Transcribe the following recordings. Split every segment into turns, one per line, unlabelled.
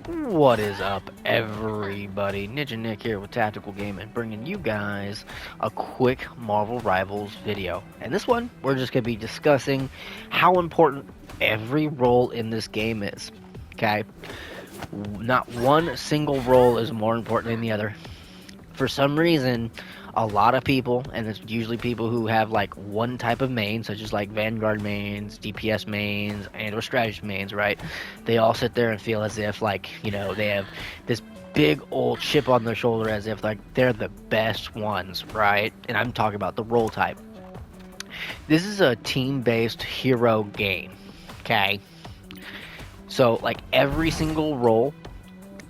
What is up, everybody? Ninja Nick here with Tactical Gaming, bringing you guys a quick Marvel Rivals video. And this one, we're just going to be discussing how important every role in this game is. Okay? Not one single role is more important than the other. For some reason, a lot of people, and it's usually people who have like one type of main, such as like Vanguard mains, DPS mains, and or strategy mains, right? They all sit there and feel as if like, they have this big old chip on their shoulder as if like they're the best ones, right? And I'm talking about the role type. This is a team-based hero game, okay? So like every single role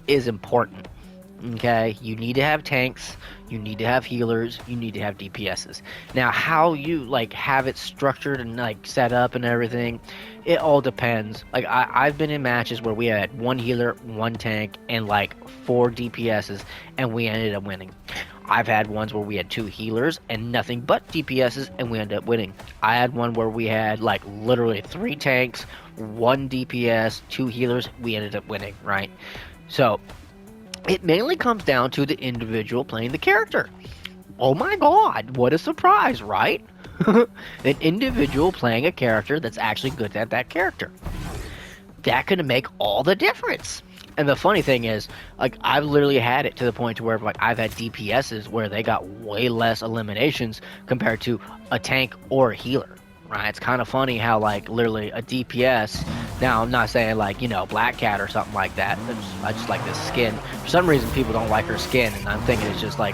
is important. Okay, you need to have tanks, you need to have healers, you need to have DPSs. Now, how you like have it structured and like set up and everything, it all depends. Like I've been in matches where we had one healer, one tank, and like 4 DPSs, and we ended up winning. I've had ones where we had 2 healers and nothing but DPSs, and we ended up winning. I had one where we had like literally 3 tanks, 1 DPS, 2 healers, we ended up winning, right? So it mainly comes down to the individual playing the character. Oh my god, what a surprise, right? An individual playing a character that's actually good at that character. That could make all the difference. And the funny thing is, like, I've literally had it to the point to where, like, I've had DPSs where they got way less eliminations compared to a tank or a healer. Right, it's kind of funny how like literally a DPS. Now I'm not saying like Black Cat or something like that. I just like this skin. For some reason, people don't like her skin, and I'm thinking it's just like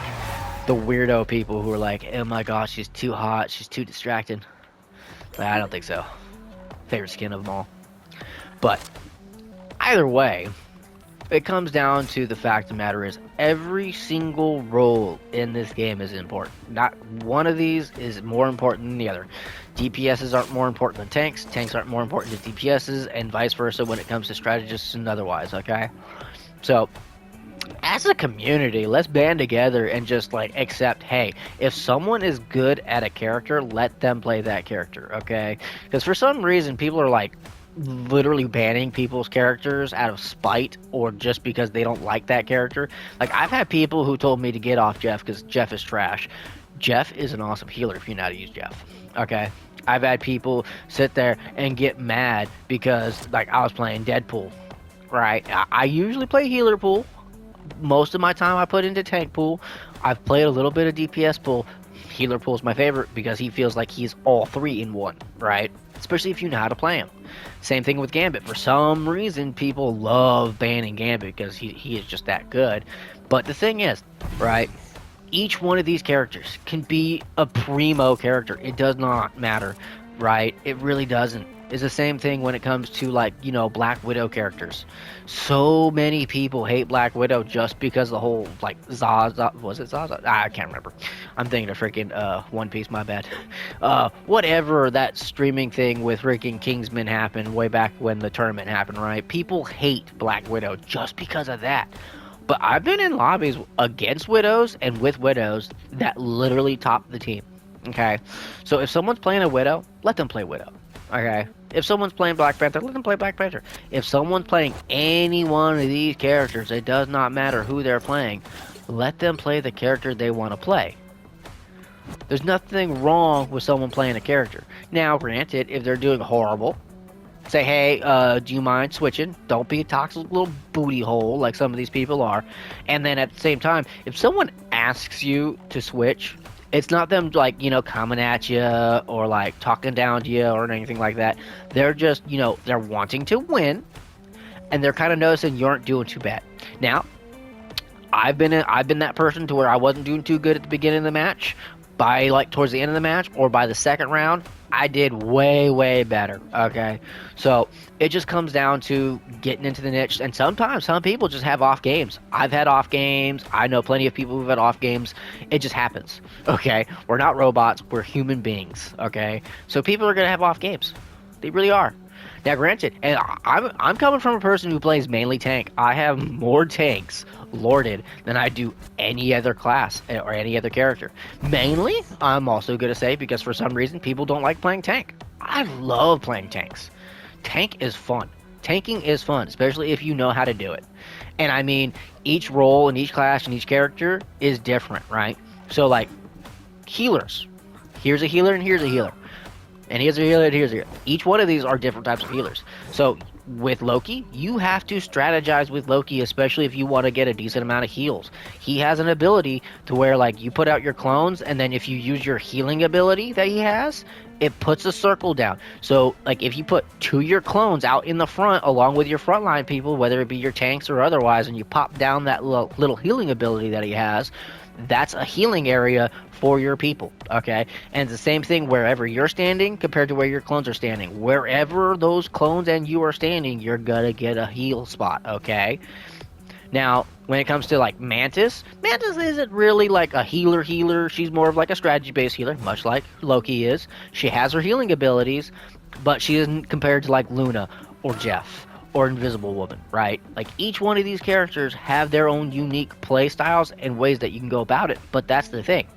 the weirdo people who are like, "Oh my gosh, she's too hot, she's too distracting." But I don't think so. Favorite skin of them all. But either way, it comes down to the fact of the matter is every single role in this game is important. Not one of these is more important than the other. DPSs aren't more important than tanks. Tanks aren't more important than DPSs, and vice versa when it comes to strategists and otherwise, okay? So, as a community, let's band together and just like accept, hey, if someone is good at a character, let them play that character, okay? Because for some reason, people are like literally banning people's characters out of spite or just because they don't like that character. Like, I've had people who told me to get off Jeff because Jeff is trash. Jeff is an awesome healer if you know how to use Jeff, okay? I've had people sit there and get mad because, like, I was playing Deadpool, right? I usually play healer pool. Most of my time I put into tank pool. I've played a little bit of DPS pool. Healer pool is my favorite because he feels like he's all 3 in one, right? Especially if you know how to play him. Same thing with Gambit. For some reason, people love banning Gambit because he is just that good. But the thing is, right, each one of these characters can be a primo character. It does not matter, right? It really doesn't. It's the same thing when it comes to, like, Black Widow characters. So many people hate Black Widow just because the whole, like, Zaza, was it Zaza? I can't remember. I'm thinking of freaking One Piece, my bad. Whatever that streaming thing with freaking Kingsman happened way back when the tournament happened, right? People hate Black Widow just because of that. But I've been in lobbies against Widows and with Widows that literally top the team, okay? So if someone's playing a Widow, let them play Widow. Okay, if someone's playing Black Panther, let them play Black Panther. If someone's playing any one of these characters, it does not matter who they're playing. Let them play the character they want to play. There's nothing wrong with someone playing a character. Now, granted, if they're doing horrible, say, hey, do you mind switching? Don't be a toxic little booty hole like some of these people are. And then at the same time, if someone asks you to switch, it's not them, like, coming at you or, like, talking down to you or anything like that. They're just, they're wanting to win, and they're kind of noticing you aren't doing too bad. Now, I've been that person to where I wasn't doing too good at the beginning of the match. By, like, towards the end of the match or by the second round, I did way, way better, okay? So, it just comes down to getting into the niche, and sometimes some people just have off games. I've had off games. I know plenty of people who've had off games. It just happens, okay? We're not robots. We're human beings, okay? So, people are going to have off games. They really are. Now, granted, and I'm coming from a person who plays mainly tank. I have more tanks lorded than I do any other class or any other character. Mainly, I'm also going to say, because for some reason people don't like playing tank. I love playing tanks. Tank is fun. tanking is fun, especially if you know how to do it. And I mean, each role and each class and each character is different, right? So like healers, here's a healer and here's a healer, and here's a healer and here's a healer. Each one of these are different types of healers. So with Loki, you have to strategize with Loki, especially if you want to get a decent amount of heals. He has an ability to where like you put out your clones, and then if you use your healing ability that he has, it puts a circle down. So like if you put 2 of your clones out in the front along with your frontline people, whether it be your tanks or otherwise, and you pop down that little healing ability that he has, that's a healing area for your people, okay? And it's the same thing wherever you're standing compared to where your clones are standing. Wherever those clones and you are standing, you're gonna get a heal spot, okay? Now, when it comes to like Mantis isn't really like a healer. She's more of like a strategy-based healer, much like Loki is. She has her healing abilities, but she isn't compared to like Luna or Jeff or Invisible Woman, right? Like each one of these characters have their own unique play styles and ways that you can go about it, but that's the thing.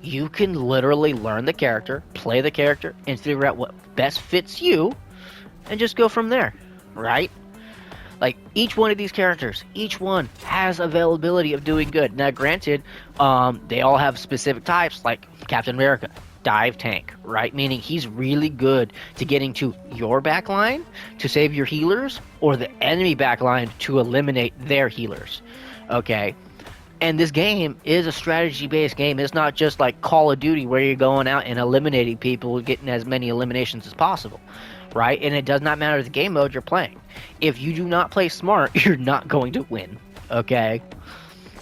You can literally learn the character, play the character, and figure out what best fits you, and just go from there, right? Like each one of these characters, each one has availability of doing good. Now granted, they all have specific types, like Captain America, dive tank, right? Meaning he's really good to getting to your backline to save your healers, or the enemy backline to eliminate their healers, okay? And this game is a strategy-based game. It's not just like Call of Duty where you're going out and eliminating people, getting as many eliminations as possible, right? And it does not matter the game mode you're playing. If you do not play smart, you're not going to win, okay?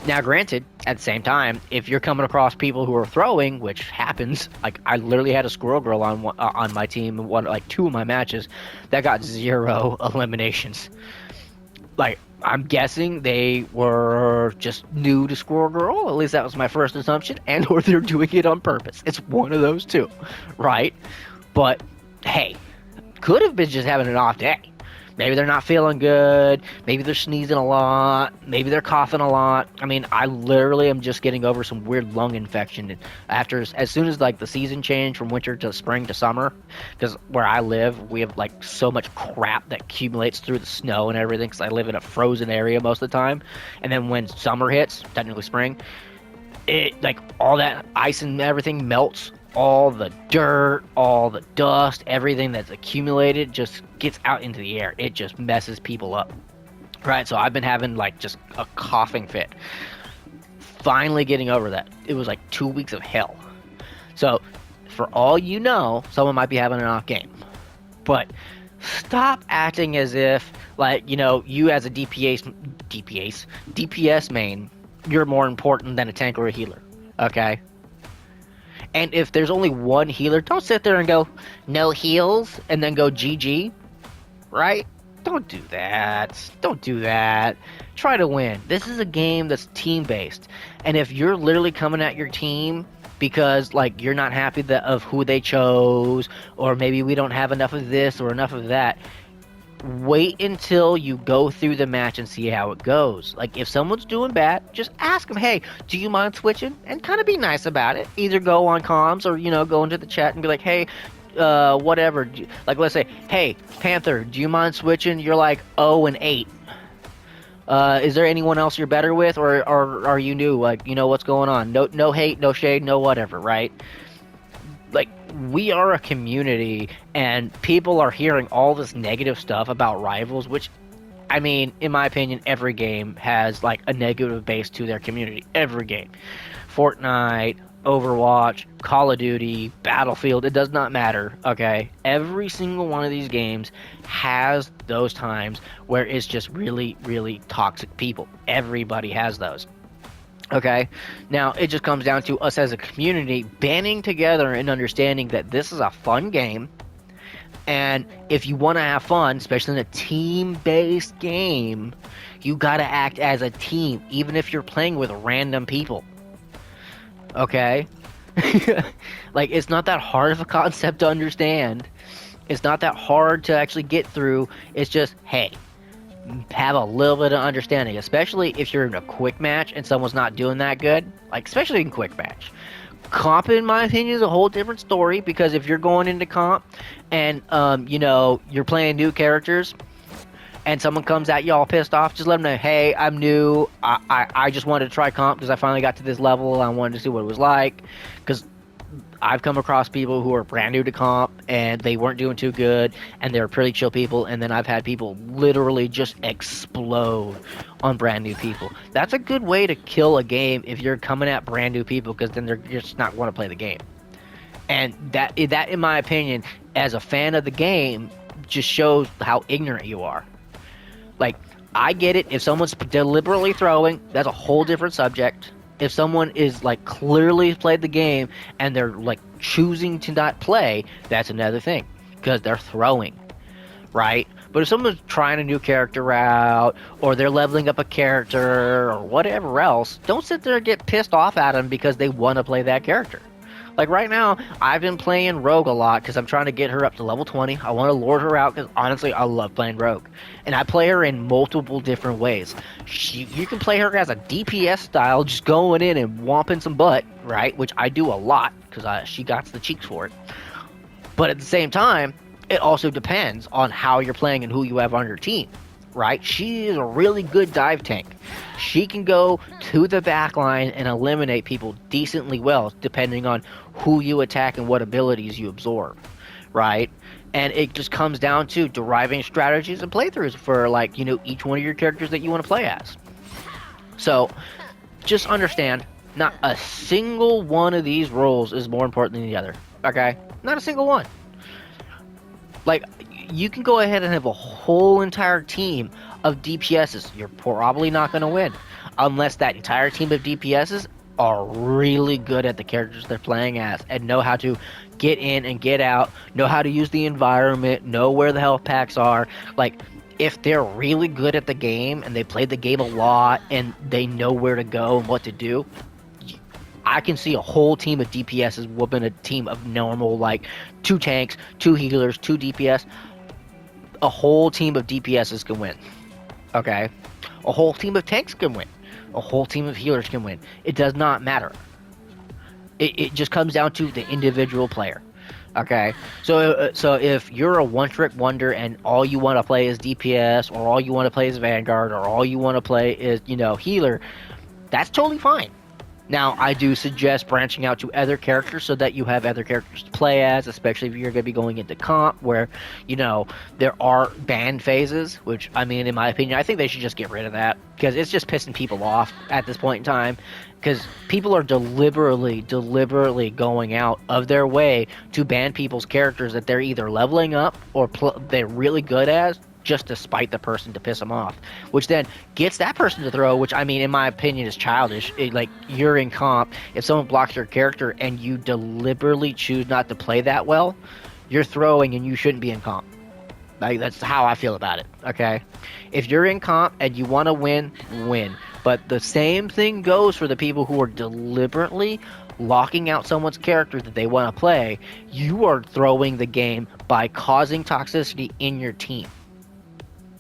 Now, granted, at the same time, if you're coming across people who are throwing, which happens, like I literally had a Squirrel Girl on my team in like 2 of my matches that got 0 eliminations. Like, I'm guessing they were just new to Squirrel Girl. At least that was my first assumption. And or they're doing it on purpose. It's one of those two, right? But, hey, could have been just having an off day. Maybe they're not feeling good. Maybe they're sneezing a lot. Maybe they're coughing a lot. I mean, I literally am just getting over some weird lung infection. And as soon as like the season changed from winter to spring to summer, because where I live, we have like so much crap that accumulates through the snow and everything. Because I live in a frozen area most of the time. And then when summer hits, technically spring, it like all that ice and everything melts. All the dirt, all the dust, everything that's accumulated just gets out into the air. It just messes people up, right? So I've been having like just a coughing fit. Finally getting over that. It was like 2 weeks of hell. So for all you know, someone might be having an off game. But stop acting as if, like, you know, you as a DPS main, you're more important than a tank or a healer, okay? And if there's only one healer, don't sit there and go, no heals, and then go GG, right? Don't do that. Don't do that. Try to win. This is a game that's team-based. And if you're literally coming at your team because, like, you're not happy of who they chose, or maybe we don't have enough of this or enough of that, wait until you go through the match and see how it goes. Like, if someone's doing bad, just ask them, hey, do you mind switching? And kind of be nice about it. Either go on comms or, you know, go into the chat and be like, hey, whatever. Like, let's say, hey, Panther, do you mind switching? You're like 0 and 8. Is there anyone else you're better with, or are you new? Like, you know, what's going on? No hate, no shade, no whatever, right? Like, we are a community, and people are hearing all this negative stuff about rivals, which, I mean, in my opinion, every game has, like, a negative base to their community. Every game. Fortnite, Overwatch, Call of Duty, Battlefield, it does not matter, okay? Every single one of these games has those times where it's just really, really toxic people. Everybody has those. Okay, now it just comes down to us as a community banding together and understanding that this is a fun game, and if you want to have fun, especially in a team-based game, you got to act as a team, even if you're playing with random people. Okay? Like, it's not that hard of a concept to understand. It's not that hard to actually get through. It's just, hey, have a little bit of understanding, especially if you're in a quick match and someone's not doing that good, like especially in quick match. Comp, in my opinion, is a whole different story, because if you're going into comp and you know, you're playing new characters, and someone comes at you all pissed off, just let them know, hey, I'm new. I just wanted to try comp because I finally got to this level. I wanted to see what it was like. Because I've come across people who are brand new to comp and they weren't doing too good and they're pretty chill people, and then I've had people literally just explode on brand new people. That's a good way to kill a game if you're coming at brand new people, because then they're just not want to play the game. And that in my opinion, as a fan of the game, just shows how ignorant you are. Like, I get it, if someone's deliberately throwing, that's a whole different subject. If someone is like clearly played the game and they're like choosing to not play, that's another thing, because they're throwing, right? But if someone's trying a new character out, or they're leveling up a character, or whatever else, don't sit there and get pissed off at them because they want to play that character. Like right now, I've been playing Rogue a lot because I'm trying to get her up to level 20. I want to lord her out because honestly, I love playing Rogue. And I play her in multiple different ways. You can play her as a DPS style, just going in and whomping some butt, right? Which I do a lot because she got the cheeks for it. But at the same time, it also depends on how you're playing and who you have on your team. Right? She is a really good dive tank. She can go to the back line and eliminate people decently well, depending on who you attack and what abilities you absorb. Right? And it just comes down to deriving strategies and playthroughs for, like, you know, each one of your characters that you want to play as. So, just understand, not a single one of these roles is more important than the other. Okay? Not a single one. Like, you can go ahead and have a whole entire team of DPSs. You're probably not going to win unless that entire team of DPSs are really good at the characters they're playing as and know how to get in and get out, know how to use the environment, know where the health packs are. Like, if they're really good at the game and they played the game a lot and they know where to go and what to do, I can see a whole team of DPSs whooping a team of normal, like, 2 tanks, 2 healers, 2 DPS. A whole team of DPSs can win. Okay? A whole team of tanks can win. A whole team of healers can win. It does not matter. It just comes down to the individual player. Okay? So if you're a one-trick wonder and all you want to play is DPS, or all you want to play is Vanguard, or all you want to play is, you know, healer, that's totally fine. Now, I do suggest branching out to other characters so that you have other characters to play as, especially if you're going to be going into comp where, you know, there are ban phases, which, I mean, in my opinion, I think they should just get rid of that because it's just pissing people off at this point in time, because people are deliberately going out of their way to ban people's characters that they're either leveling up or they're really good as, just to spite the person, to piss them off, which then gets that person to throw, which, I mean, in my opinion, is childish. Like, you're in comp, if someone blocks your character and you deliberately choose not to play that well, you're throwing and you shouldn't be in comp. Like, that's how I feel about it, okay? If you're in comp and you want to win, win. But the same thing goes for the people who are deliberately locking out someone's character that they want to play. You are throwing the game by causing toxicity in your team.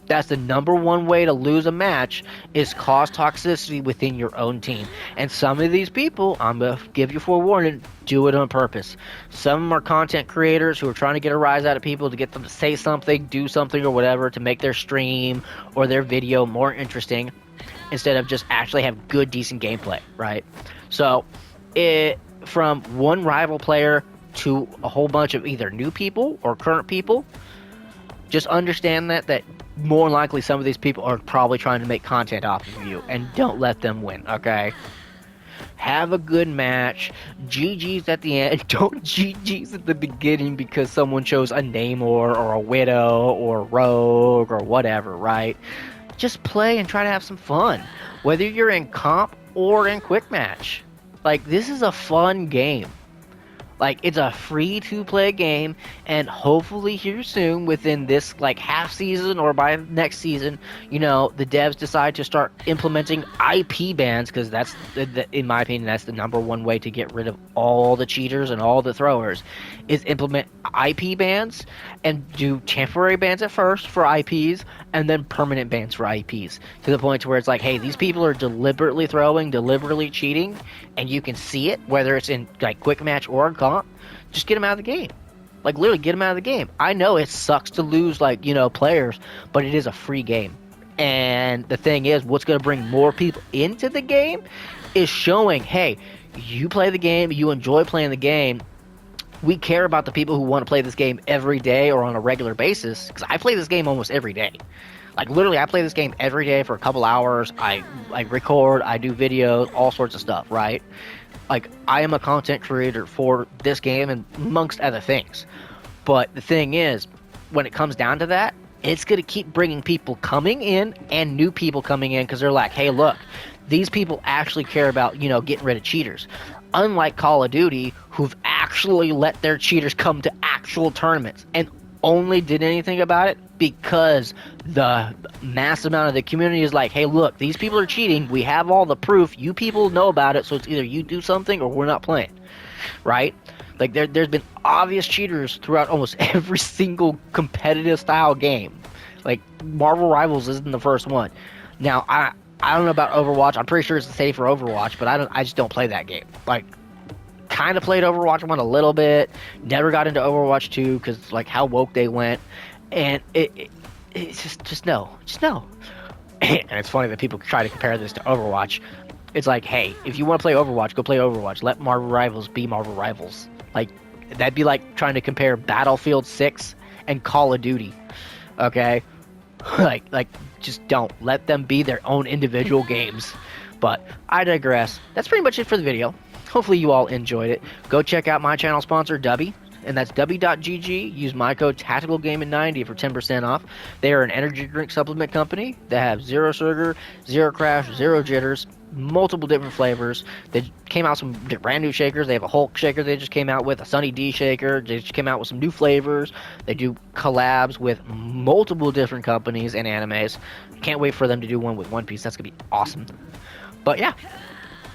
That's the number one way to lose a match, is cause toxicity within your own team. And some of these people, I'm going to give you forewarning, do it on purpose. Some of them are content creators who are trying to get a rise out of people to get them to say something, do something, or whatever to make their stream or their video more interesting, instead of just actually have good, decent gameplay, right? So, from one rival player to a whole bunch of either new people or current people, just understand that more likely some of these people are probably trying to make content off of you, and don't let them win, okay? Have a good match. GG's at the end. Don't GG's at the beginning because someone chose a Namor or a Widow or a Rogue or whatever, right? Just play and try to have some fun, whether you're in comp or in quick match. Like, this is a fun game. Like, it's a free-to-play game, and hopefully here soon, within this, like, half season or by next season, you know, the devs decide to start implementing IP bans, because that's, in my opinion, that's the number one way to get rid of all the cheaters and all the throwers, is implement IP bans and do temporary bans at first for IPs, and then permanent bans for IPs, to the point to where it's like, hey, these people are deliberately throwing, deliberately cheating, and you can see it, whether it's in, like, quick match or comp. Just get them out of the game. Like, literally, get them out of the game. I know it sucks to lose, like, players, but it is a free game. And the thing is, what's going to bring more people into the game is showing, hey, you play the game, you enjoy playing the game. We care about the people who want to play this game every day or on a regular basis, because I play this game almost every day. Like, literally, I play this game every day for a couple hours. I record, I do videos, all sorts of stuff, right? Like, I am a content creator for this game and amongst other things. But the thing is, when it comes down to that, it's going to keep bringing people coming in and new people coming in because they're like, hey, look, these people actually care about, getting rid of cheaters. Unlike Call of Duty, who've actually let their cheaters come to actual tournaments and only did anything about it because the mass amount of the community is like, hey, look, these people are cheating. We have all the proof. You people know about it, so it's either you do something or we're not playing, right? Like, there's been obvious cheaters throughout almost every single competitive style game. Like, Marvel Rivals isn't the first one. Now, I don't know about Overwatch. I'm pretty sure it's the same for Overwatch, but I just don't play that game. Like, kind of played Overwatch 1 a little bit. Never got into Overwatch 2 because, like, how woke they went. And it's just no. And it's funny that people try to compare this to Overwatch. It's like, hey, if you want to play Overwatch, go play Overwatch. Let Marvel Rivals be Marvel Rivals. Like, that'd be like trying to compare Battlefield 6 and Call of Duty. Okay? like just don't. Let them be their own individual games. But I digress. That's pretty much it for the video. Hopefully you all enjoyed it. Go check out my channel sponsor, Dubby. And that's Dubby.gg. Use my code TacticalGaming90 for 10% off. They are an energy drink supplement company. They have zero sugar, zero crash, zero jitters, multiple different flavors. They came out with some brand new shakers. They have a Hulk shaker they just came out with, a Sunny D shaker. They just came out with some new flavors. They do collabs with multiple different companies and animes. Can't wait for them to do one with One Piece. That's going to be awesome. But yeah.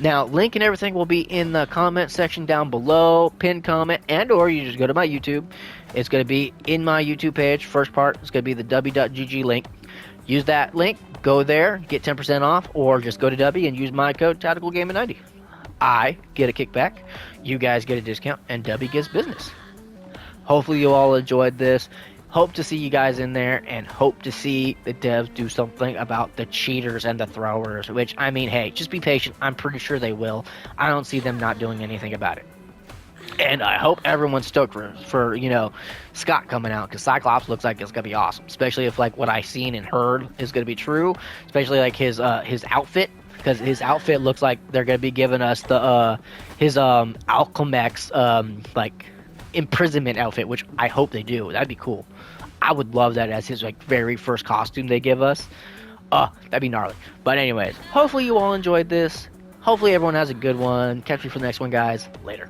Now, link and everything will be in the comment section down below, pinned comment, and or you just go to my YouTube. It's going to be in my YouTube page. First part is going to be the Dubby.gg link. Use that link, go there, get 10% off, or just go to Dubby and use my code TacticalGaming90. I get a kickback, you guys get a discount, and Dubby gets business. Hopefully you all enjoyed this. Hope to see you guys in there, and hope to see the devs do something about the cheaters and the throwers, which, I mean, hey, just be patient. I'm pretty sure they will. I don't see them not doing anything about it. And I hope everyone's stoked for Scott coming out, because Cyclops looks like it's going to be awesome, especially if, like, what I've seen and heard is going to be true, especially, like, his outfit, because his outfit looks like they're going to be giving us his Alchemax, like, imprisonment outfit, which I hope they do. That'd be cool. I would love that as his like very first costume they give us. That'd be gnarly. But anyways, hopefully you all enjoyed this. Hopefully everyone has a good one. Catch me for the next one, guys. Later.